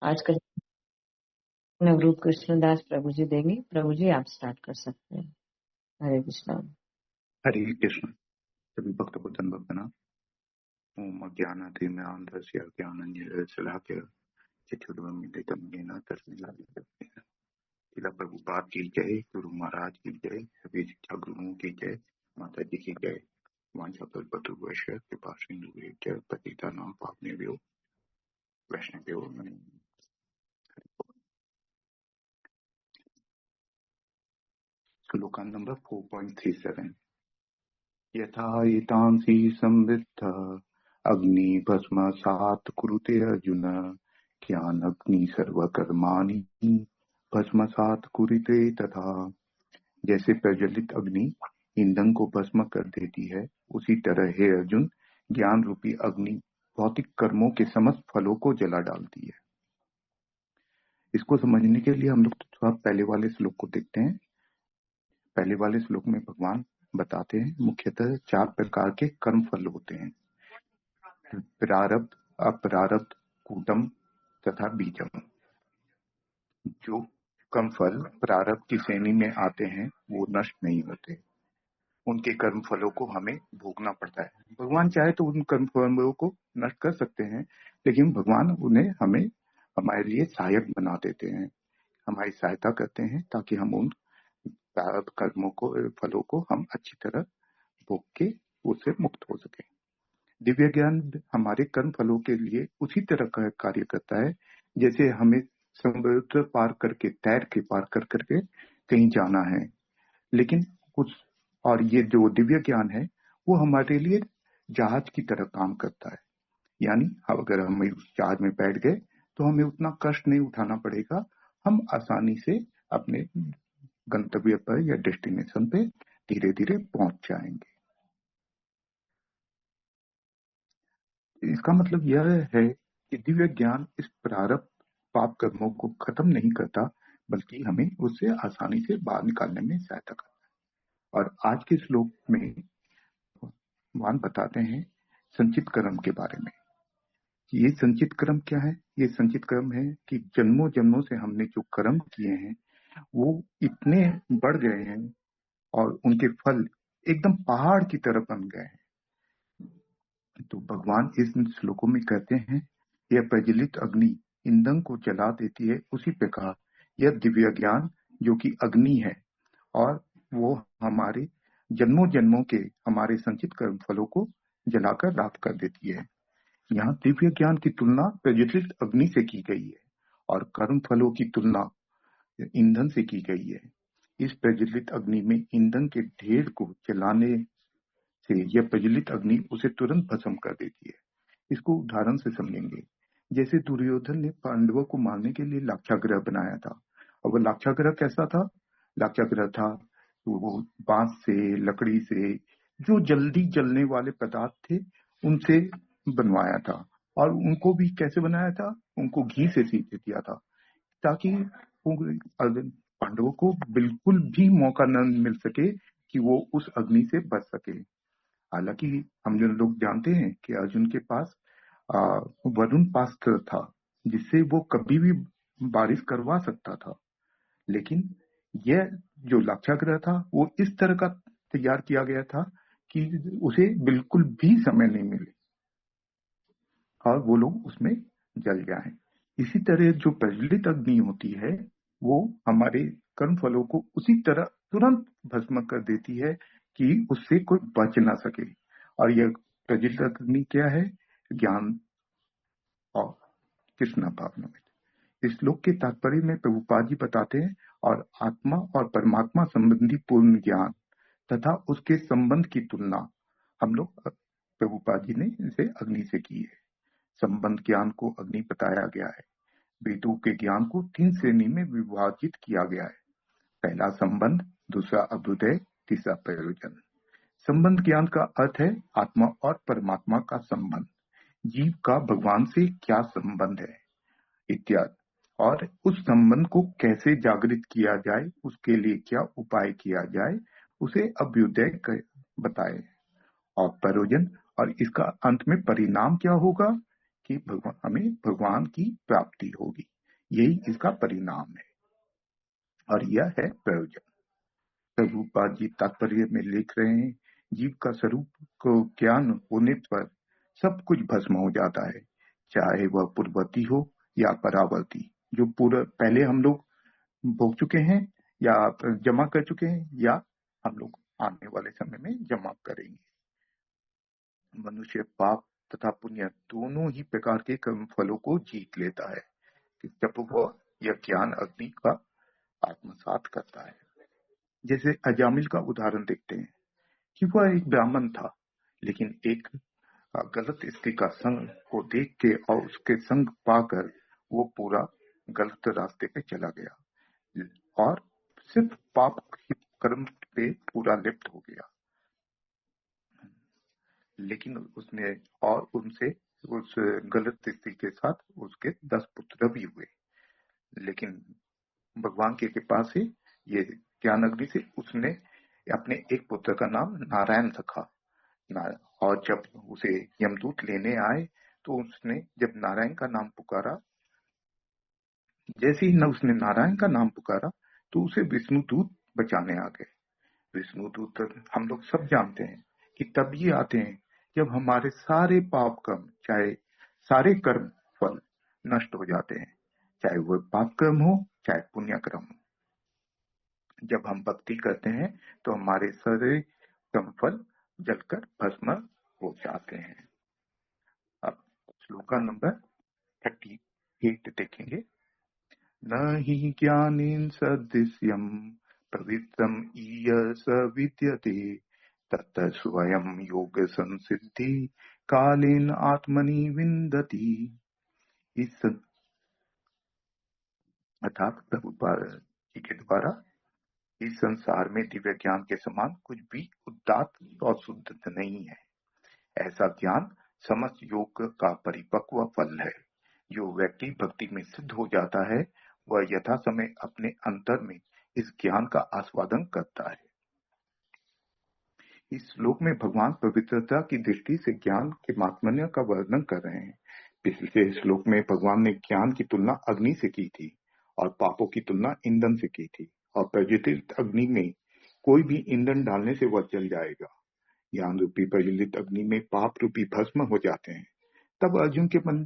आज का नवरूप कृष्णदास प्रभु जी देंगे। प्रभु जी आप स्टार्ट कर सकते हैं। हरे कृष्णा। हरे कृष्ण। सभी भक्त को धन्यवाद देना। ओम अज्ञानातिमिरान्धस्य ज्ञानाञ्जनशलाकया चक्षुर्मिलितं येन तस्मै श्रीकृष्ण। श्रील प्रभुपाद की जय, गुरु महाराज की जय, सभी शिक्षा गुरुओं की जय, माता जी की जय। वाञ्छाकल्पतरुभ्यश्च कृपा सिन्धुभ्यश्च पतितानां पावनेभ्यो वैष्णवेभ्यो नमो नमः। श्लोक नंबर 4.37। यथा एतांसि संवित्त अग्नि भस्मसात् कुरुते अर्जुन, ज्ञान अग्नि सर्वकर्माणि भस्मसात् कुरुते तथा। जैसे प्रज्वलित अग्नि ईंधन को भस्म कर देती है, उसी तरह हे अर्जुन, ज्ञान रूपी अग्नि भौतिक कर्मों के समस्त फलों को जला डालती है। इसको समझने के लिए हम लोग थोड़ा पहले वाले श्लोक को देखते हैं। पहले वाले श्लोक में भगवान बताते हैं मुख्यतः 4 प्रकार के कर्म फल होते हैं: प्रारब्ध, अप्रारब्ध, कूटम तथा बीजम। जो कर्म फल प्रारब्ध की श्रेणी में आते हैं वो नष्ट नहीं होते, उनके कर्म फलों को हमें भोगना पड़ता है। भगवान चाहे तो उन कर्म फलों को नष्ट कर सकते हैं, लेकिन भगवान उन्हें हमें हमारे लिए सहायक बना देते हैं, हमारी सहायता करते हैं ताकि हम उन प्रारब्ध कर्मों को फलों को हम अच्छी तरह भोग के उससे मुक्त हो सके। दिव्य ज्ञान हमारे कर्म फलों के लिए उसी तरह का कार्य करता है जैसे हमें समुद्र पार करके तैर के पार कर करके कहीं जाना है, लेकिन कुछ और ये जो दिव्य ज्ञान है वो हमारे लिए जहाज की तरह काम करता है। यानी अगर हम उस जहाज में बैठ गए तो हमें उतना कष्ट नहीं उठाना पड़ेगा, हम आसानी से अपने गंतव्य पर या डेस्टिनेशन पे धीरे धीरे पहुंच जाएंगे। इसका मतलब यह है कि दिव्य ज्ञान इस प्रारब्ध पाप कर्मों को खत्म नहीं करता, बल्कि हमें उससे आसानी से बाहर निकालने में सहायता करता है। और आज के श्लोक में भगवान बताते हैं संचित कर्म के बारे में। ये संचित कर्म क्या है? ये संचित कर्म है कि जन्मों जन्मों से हमने जो कर्म किए हैं वो इतने बढ़ गए हैं और उनके फल एकदम पहाड़ की तरह बन गए हैं। तो भगवान इस श्लोकों में कहते हैं यह प्रज्वलित अग्नि ईंधन को जला देती है, उसी प्रकार यह दिव्य ज्ञान जो कि अग्नि है और वो हमारे जन्मों जन्मों के हमारे संचित कर्म फलों को जलाकर राख कर देती है। यहाँ दिव्य ज्ञान की तुलना प्रज्वलित अग्नि से की गई है और कर्म फलों की तुलना ईंधन से की गई है। इस प्रज्वलित अग्नि में ईंधन के ढेर को जलाने से यह प्रज्वलित अग्नि उसे तुरंत भस्म कर देती है। इसको उदाहरण से समझेंगे। जैसे दुर्योधन ने पांडवों को मारने के लिए लाक्षागृह बनाया था, और वो लाक्षागृह कैसा था? लाक्षागृह था वो बांस से, लकड़ी से, जो जल्दी जलने वाले पदार्थ थे उनसे बनवाया था। और उनको भी कैसे बनाया था? उनको घी से सींच दिया था ताकि पांडवों को बिल्कुल भी मौका न मिल सके कि वो उस अग्नि से बच सके। हालांकि हम जो लोग जानते हैं कि अर्जुन के पास वरुण पास्त्र था जिससे वो कभी भी बारिश करवा सकता था, लेकिन यह जो लाक्षागृह था वो इस तरह का तैयार किया गया था कि उसे बिल्कुल भी समय नहीं मिले और वो लोग उसमें जल जाएं। इसी तरह जो प्रज्वलित अग्नि होती है वो हमारे कर्म फलों को उसी तरह तुरंत भस्म कर देती है कि उससे कोई बच ना सके। और यह प्रज्वलित अग्नि क्या है? ज्ञान और कृष्ण भावना में। इस श्लोक के तात्पर्य में प्रभुपाद जी बताते हैं और आत्मा और परमात्मा संबंधी पूर्ण ज्ञान तथा उसके संबंध की तुलना हम लोग प्रभुपाद जी ने इसे अग्नि से की है। संबंध ज्ञान को अग्नि बताया गया है। वेदों के ज्ञान को 3 श्रेणी में विभाजित किया गया है। पहला संबंध, दूसरा अभ्युदय, तीसरा प्रयोजन। संबंध ज्ञान का अर्थ है आत्मा और परमात्मा का संबंध, जीव का भगवान से क्या संबंध है इत्यादि, और उस संबंध को कैसे जागृत किया जाए, उसके लिए क्या उपाय किया जाए, उसे अभ्युदय बताए। और प्रयोजन, और इसका अंत में परिणाम क्या होगा कि हमें भगवान की प्राप्ति होगी। यही इसका परिणाम है और यह है प्रयोजन। प्रभुपाद जी तात्पर्य में लिख रहे हैं, जीव का स्वरूप को ज्ञान होने पर सब कुछ भस्म हो जाता है, चाहे वह पूर्ववर्ती हो या परावर्ती, जो पूरा पहले हम लोग भोग चुके हैं या जमा कर चुके हैं या हम लोग आने वाले समय में जमा करेंगे। मनुष्य पाप तथा पुण्य दोनों ही प्रकार के कर्म फलों को जीत लेता है जब वह यह ज्ञान अग्नि का आत्मसात करता है। जैसे अजामिल का उदाहरण देखते हैं कि वह एक ब्राह्मण था, लेकिन एक गलत स्त्री का संग को देख के और उसके संग पाकर वो पूरा गलत रास्ते पे चला गया और सिर्फ पाप कर्म पे पूरा लिप्त हो गया। लेकिन उसने और उनसे उस गलत स्त्री के साथ उसके 10 पुत्र भी हुए, लेकिन भगवान की कृपा से ये ज्ञान अग्नि से उसने अपने एक पुत्र का नाम नारायण रखा। और जब उसे यमदूत लेने आए तो उसने जब नारायण का नाम पुकारा, जैसे ही न उसने नारायण का नाम पुकारा तो उसे विष्णुदूत बचाने आ गए। विष्णुदूत हम लोग सब जानते हैं कि तब ये आते हैं जब हमारे सारे पाप कर्म, चाहे सारे कर्म फल नष्ट हो जाते हैं, चाहे वो पाप कर्म हो चाहे पुण्य कर्म हो। जब हम भक्ति करते हैं तो हमारे सारे कर्म फल जलकर भस्म हो जाते हैं। अब श्लोका नंबर 38 देखेंगे। न हि ज्ञानेन सदृश्यम् पवित्रम् ईयस विद्यते तत् स्वयं योग संसिद्धि कालेन आत्मनि विन्दति। इस अर्थात प्रभुपाद जी के द्वारा इस संसार में दिव्य ज्ञान के समान कुछ भी उदात्त और शुद्ध नहीं है। ऐसा ज्ञान समस्त योग का परिपक्व फल है। जो व्यक्ति भक्ति में सिद्ध हो जाता है वह यथा समय अपने अंतर में इस ज्ञान का आस्वादन करता है। इस श्लोक में भगवान पवित्रता की दृष्टि से ज्ञान के महात्म्य का वर्णन कर रहे हैं। पिछले श्लोक में भगवान ने ज्ञान की तुलना अग्नि से की थी और पापों की तुलना ईंधन से की थी, और प्रज्वलित अग्नि में कोई भी ईंधन डालने से वह जल जाएगा। ज्ञान रूपी प्रज्वलित अग्नि में पाप रूपी भस्म हो जाते हैं। तब अर्जुन के मन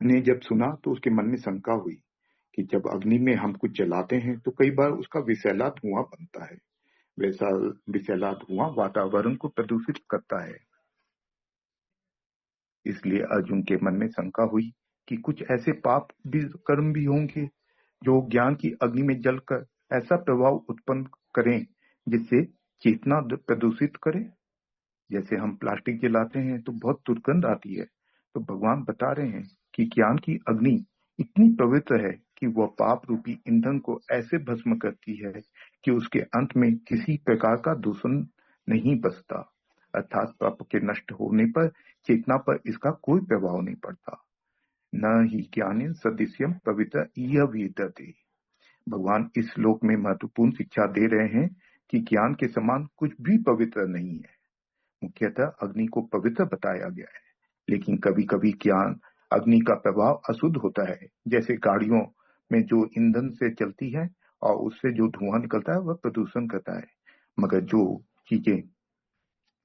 ने जब सुना तो उसके मन में शंका हुई कि जब अग्नि में हम कुछ जलाते हैं तो कई बार उसका विषैला धुआं बनता है। वैसा विषैला धुआं वातावरण को प्रदूषित करता है। इसलिए अर्जुन के मन में शंका हुई कि कुछ ऐसे पाप भी कर्म भी होंगे जो ज्ञान की अग्नि में जलकर ऐसा प्रभाव उत्पन्न करें जिससे चेतना प्रदूषित करे। जैसे हम प्लास्टिक जलाते हैं तो बहुत दुर्गंध आती है, तो भगवान बता रहे हैं कि ज्ञान की अग्नि इतनी पवित्र है कि वह पाप रूपी ईंधन को ऐसे भस्म करती है कि उसके अंत में किसी प्रकार का दूषण नहीं बचता, अर्थात पाप के नष्ट होने पर चेतना पर इसका कोई प्रभाव नहीं पड़ता। न ही ज्ञानेन सदृश्यम पवित्र इह विद्यते। भगवान इस श्लोक में महत्वपूर्ण शिक्षा दे रहे हैं कि ज्ञान के समान कुछ भी पवित्र नहीं है। मुख्यतः अग्नि को पवित्र बताया गया है, लेकिन कभी कभी ज्ञान अग्नि का प्रभाव अशुद्ध होता है। जैसे गाड़ियों में जो ईंधन से चलती है और उससे जो धुआं निकलता है वह प्रदूषण करता है, मगर जो चीजें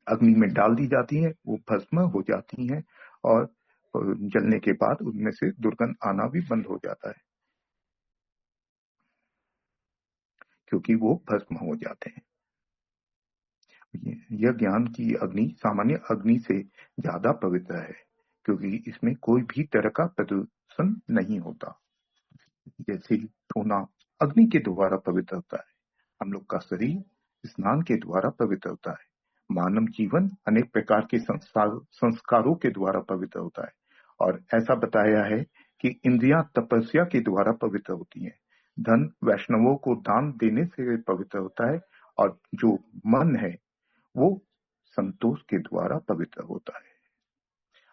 अग्नि में डाल दी जाती हैं वो भस्म हो जाती हैं और जलने के बाद उनमें से दुर्गंध आना भी बंद हो जाता है, क्योंकि वो भस्म हो जाते हैं। यह ज्ञान की अग्नि सामान्य अग्नि से ज्यादा पवित्र है, क्योंकि इसमें कोई भी तरह का प्रदूषण नहीं होता। जैसे सोना अग्नि के द्वारा पवित्र होता है, हम लोग का शरीर स्नान के द्वारा पवित्र होता है, मानव जीवन अनेक प्रकार के संस्कारों के द्वारा पवित्र होता है, और ऐसा बताया है कि इंद्रियां तपस्या के द्वारा पवित्र होती हैं। धन वैष्णवों को दान देने से पवित्र होता है, और जो मन है वो संतोष के द्वारा पवित्र होता है।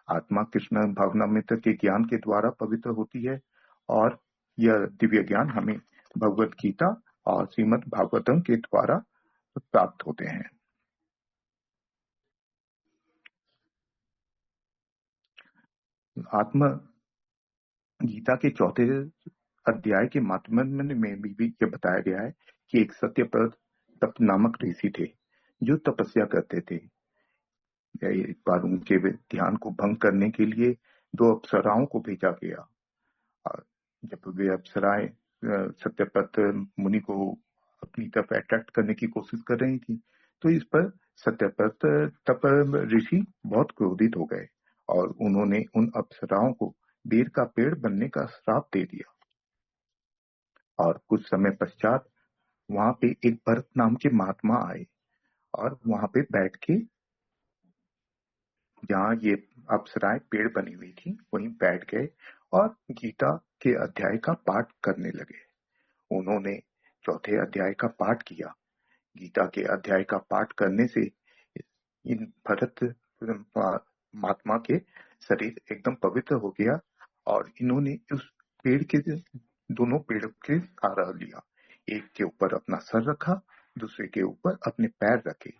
आत्मा कृष्ण भावनामृत के ज्ञान के द्वारा पवित्र होती है, और यह दिव्य ज्ञान हमें भगवत गीता और श्रीमद् भागवतम के द्वारा प्राप्त होते हैं। आत्म गीता के चौथे अध्याय के माध्यम में भी ये बताया गया है कि एक सत्यव्रत तप नामक ऋषि थे जो तपस्या करते थे। एक बार उनके ध्यान को भंग करने के लिए 2 अप्सराओं को भेजा गया। और जब वे अप्सराएं सत्यव्रत मुनि को अपनी तरफ अट्रैक्ट करने की कोशिश कर रही थी, तो इस पर सत्यव्रत तप ऋषि बहुत क्रोधित हो गए और उन्होंने उन अप्सराओं को बेर का पेड़ बनने का श्राप दे दिया। और कुछ समय पश्चात वहां पे एक भरत नाम के महात्मा आए और वहां पे बैठ के, जहाँ ये अप्सराएं पेड़ बनी हुई थी, वहीं बैठ गए और गीता के अध्याय का पाठ करने लगे। उन्होंने चौथे अध्याय का पाठ किया। गीता के अध्याय का पाठ करने से इन भरत महात्मा के शरीर एकदम पवित्र हो गया और इन्होंने उस पेड़ के दोनों पेड़ के सहारा लिया। एक के ऊपर अपना सर रखा, दूसरे के ऊपर अपने पैर रखे।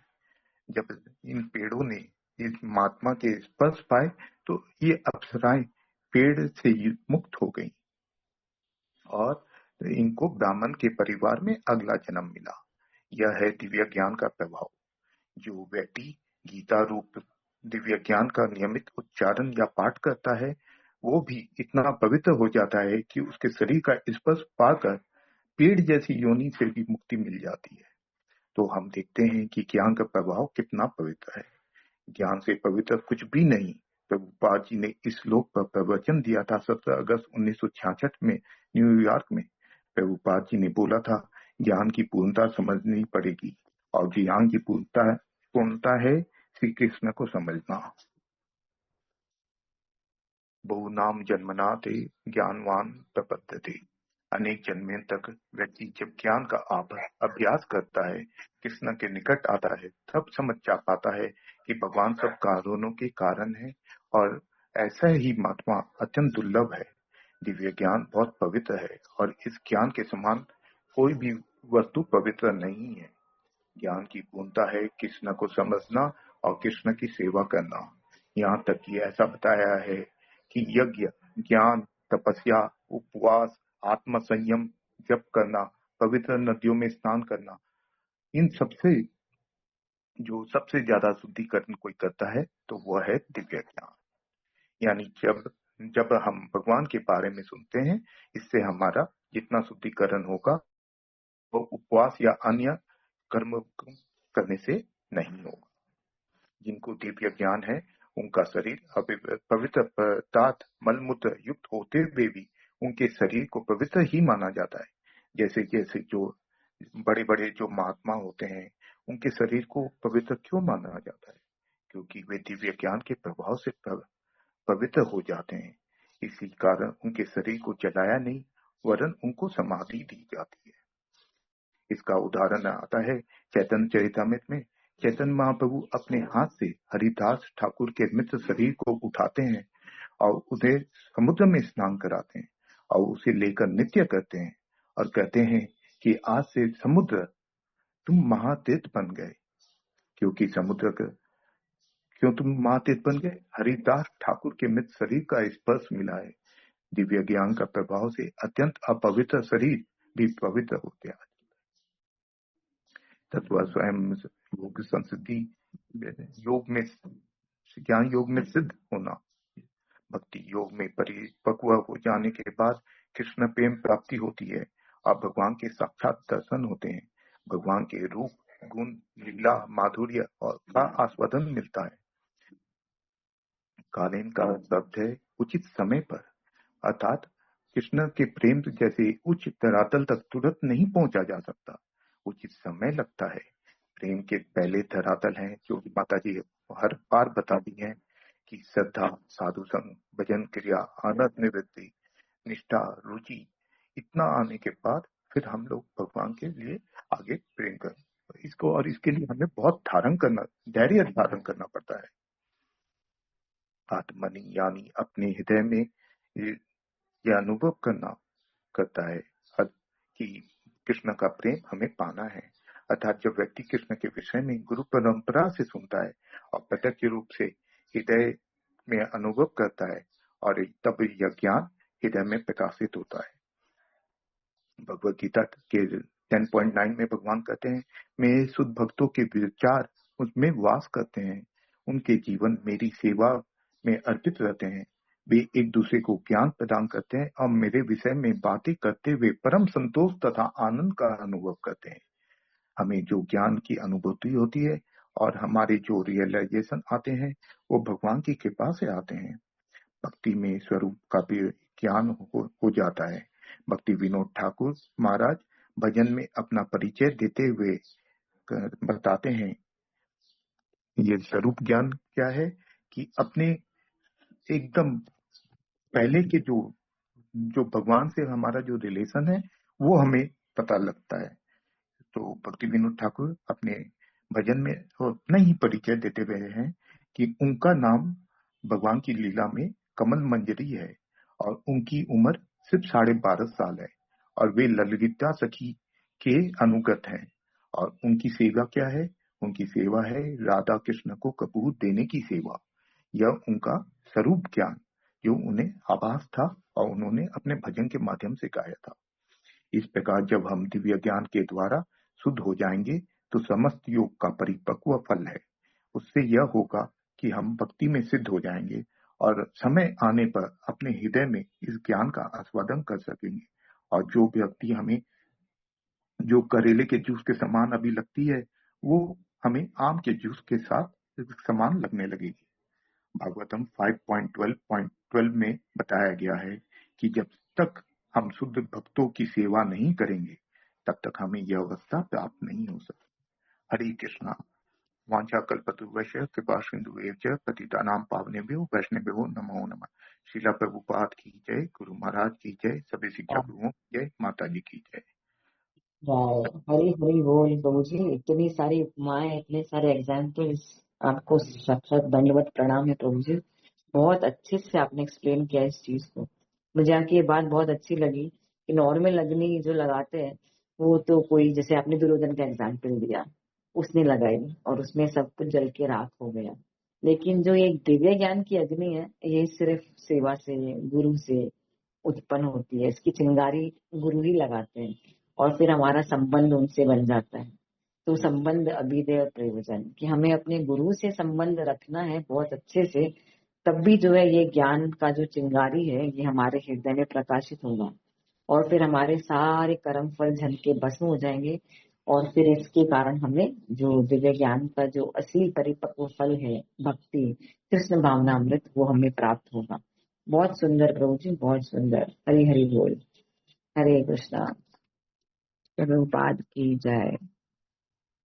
जब इन पेड़ों ने इस महात्मा के स्पर्श पाए तो ये अप्सराएं पेड़ से मुक्त हो गईं और इनको ब्राह्मण के परिवार में अगला जन्म मिला। यह है दिव्य ज्ञान का प्रभाव। जो व्यक्ति गीता रूप दिव्य ज्ञान का नियमित उच्चारण या पाठ करता है, वो भी इतना पवित्र हो जाता है कि उसके शरीर का स्पर्श पाकर पेड़ जैसी योनि से भी मुक्ति मिल जाती है। तो हम देखते हैं कि ज्ञान का प्रभाव कितना पवित्र है। ज्ञान से पवित्र कुछ भी नहीं। प्रभुपाद जी ने इस श्लोक पर प्रवचन दिया था 17 अगस्त 1966 में न्यूयॉर्क में। प्रभुपाद जी ने बोला था, ज्ञान की पूर्णता समझनी पड़ेगी और ज्ञान की पूर्णता है श्री कृष्ण को समझना। बहु नाम जन्मना थे ज्ञानवान प्रपद्यते। अनेक जन्में तक व्यक्ति जब ज्ञान का अभ्यास करता है, कृष्ण के निकट आता है, तब समझ जा पाता है कि भगवान सब कारणों के कारण है और ऐसा ही महात्मा अत्यंत दुर्लभ है। दिव्य ज्ञान बहुत पवित्र है और इस ज्ञान के समान कोई भी वस्तु पवित्र नहीं है। ज्ञान की पूर्णता है कृष्ण को समझना और कृष्ण की सेवा करना। यहाँ तक कि ऐसा बताया है कि यज्ञ, ज्ञान, तपस्या, उपवास, आत्म संयम, जप करना, पवित्र नदियों में स्नान करना, इन सबसे जो सबसे ज्यादा शुद्धिकरण कोई करता है तो वह है दिव्य ज्ञान। यानी जब हम भगवान के बारे में सुनते हैं, इससे हमारा जितना शुद्धिकरण होगा वो उपवास या अन्य कर्म करने से नहीं होगा। जिनको दिव्य ज्ञान है उनका शरीर पवित्र पदार्थ मलमूत्र युक्त होते हुए भी उनके शरीर को पवित्र ही माना जाता है। जैसे जैसे जो बड़े बड़े जो महात्मा होते हैं, उनके शरीर को पवित्र क्यों माना जाता है? क्योंकि वे दिव्य ज्ञान के प्रभाव से पवित्र हो जाते हैं। इसी कारण उनके शरीर को जलाया नहीं, वरन उनको समाधि दी जाती है। इसका उदाहरण आता है चैतन्य चरितामृत में। चैतन्य महाप्रभु अपने हाथ से हरिदास ठाकुर के मित्र शरीर को उठाते हैं और उन्हें समुद्र में स्नान कराते हैं और उसे लेकर नृत्य करते हैं और कहते हैं कि आज से समुद्र तुम महातीर्थ बन गए। क्योंकि क्यों तुम महातीर्थ बन गए? हरिदास ठाकुर के मित्र शरीर का स्पर्श मिला है। दिव्य ज्ञान का प्रभाव से अत्यंत अपवित्र शरीर भी पवित्र होते हैं। तत्व स्वयं योग संसिद्धि योग में, ज्ञान योग में सिद्ध होना, भक्ति योग में परिपक्व हो जाने के बाद कृष्ण प्रेम प्राप्ति होती है और भगवान के साक्षात दर्शन होते हैं। भगवान के रूप, गुण, लीला, माधुर्य और का आस्वादन मिलता है। कालीन का शब्द है उचित समय पर, अर्थात कृष्ण के प्रेम जैसे उच्च धरातल तक तुरंत नहीं पहुंचा जा सकता, उचित समय लगता है। प्रेम के पहले धरातल हैं जो माता जी हर बार बताती हैं कि श्रद्धा, साधु संग, भजन क्रिया, आनंद निवृत्ति, निष्ठा, रुचि, इतना आने के बाद फिर हम लोग भगवान के लिए आगे प्रेम करें। इसको और इसके लिए हमें बहुत धैर्य धारण करना पड़ता है। आत्मनि यानी अपने हृदय में यह अनुभव करता है कि कृष्ण का प्रेम हमें पाना है। अर्थात जब व्यक्ति कृष्ण के विषय में गुरु परंपरा से सुनता है और प्रत्यक्ष रूप से हृदय में अनुभव करता है और तब यह ज्ञान हृदय में प्रकाशित होता है। भगवत गीता के 10.9 में भगवान कहते हैं, मेरे शुद्ध भक्तों के विचार उसमें वास करते हैं, उनके जीवन मेरी सेवा में अर्पित रहते हैं, वे एक दूसरे को ज्ञान प्रदान करते हैं और मेरे विषय में बातें करते हुए परम संतोष तथा आनंद का अनुभव करते हैं। हमें जो ज्ञान की अनुभूति होती है और हमारे जो रियलाइजेशन आते हैं वो भगवान की कृपा से आते हैं। भक्ति में स्वरूप का भी ज्ञान हो जाता है। भक्ति विनोद ठाकुर महाराज भजन में अपना परिचय देते हुए बताते हैं, ये स्वरूप ज्ञान क्या है कि अपने एकदम पहले के जो भगवान से हमारा जो रिलेशन है वो हमें पता लगता है। तो भक्ति विनोद ठाकुर अपने भजन में अपना ही परिचय देते हुए हैं कि उनका नाम भगवान की लीला में कमल मंजरी है और उनकी उम्र सिर्फ 12.5 साल है और वे ललिता सखी के अनुगत हैं। और उनकी सेवा क्या है? उनकी सेवा है राधा कृष्ण को कपूर देने की सेवा। यह उनका स्वरूप ज्ञान जो उन्हें आभास था और उन्होंने अपने भजन के माध्यम से गाया था। इस प्रकार जब हम दिव्य ज्ञान के द्वारा शुद्ध हो जाएंगे तो समस्त योग का परिपक्व फल है। उससे यह होगा कि हम भक्ति में सिद्ध हो जाएंगे और समय आने पर अपने हृदय में इस ज्ञान का आस्वादन कर सकेंगे। और जो व्यक्ति हमें जो करेले के जूस के समान अभी लगती है वो हमें आम के जूस के साथ समान लगने लगेगी। भागवतम 5.12 में बताया गया है कि जब तक हम शुद्ध भक्तों की सेवा नहीं करेंगे तब तक हमें यह अवस्था प्राप्त नहीं हो सकती। हरे कृष्णा। वांछा कल्पतरुभ्यश्च कृपा सिंधुभ्यश्च पतितानां पावनेभ्यो वैष्णवेभ्यो नमो नमः। श्रीला प्रभुपाद की जय, गुरु महाराज की जय, सभी शिक्षा गुरुओं की जय, माता जी की जय। वाह, हरी हरी बोल प्रभु जी। इतनी सारी उपमाएं, इतने सारे एग्जाम्पल्स, आपको साक्षात दंडवत प्रणाम है प्रभु जी। बहुत अच्छे से आपने एक्सप्लेन किया इस चीज को। मुझे आपकी ये बात बहुत अच्छी लगी कि नॉर्मल अग्नि जो लगाते हैं वो तो कोई, जैसे आपने दुर्योधन का एग्जाम्पल दिया, उसने लगाई और उसमें सब कुछ जल के राख हो गया। लेकिन जो ये दिव्य ज्ञान की अग्नि है, ये सिर्फ सेवा से, गुरु से उत्पन्न होती है। इसकी चिंगारी गुरु ही लगाते हैं और फिर हमारा संबंध उनसे बन जाता है। तो संबंध अभिदय और प्रयोजन कि हमें अपने गुरु से संबंध रखना है बहुत अच्छे से, तब भी जो है ये ज्ञान का जो चिंगारी है ये हमारे हृदय में प्रकाशित होगा और फिर हमारे सारे कर्म फल झन के भस्म हो जाएंगे। और फिर इसके कारण हमें जो दिव्य ज्ञान का जो असली परिपक्व फल है, भक्ति कृष्ण भावना अमृत, वो हमें प्राप्त होगा। बहुत सुंदर प्रभु जी, बहुत सुंदर। हरि हरि बोल। हरे कृष्णा। प्रभुपाद की जय।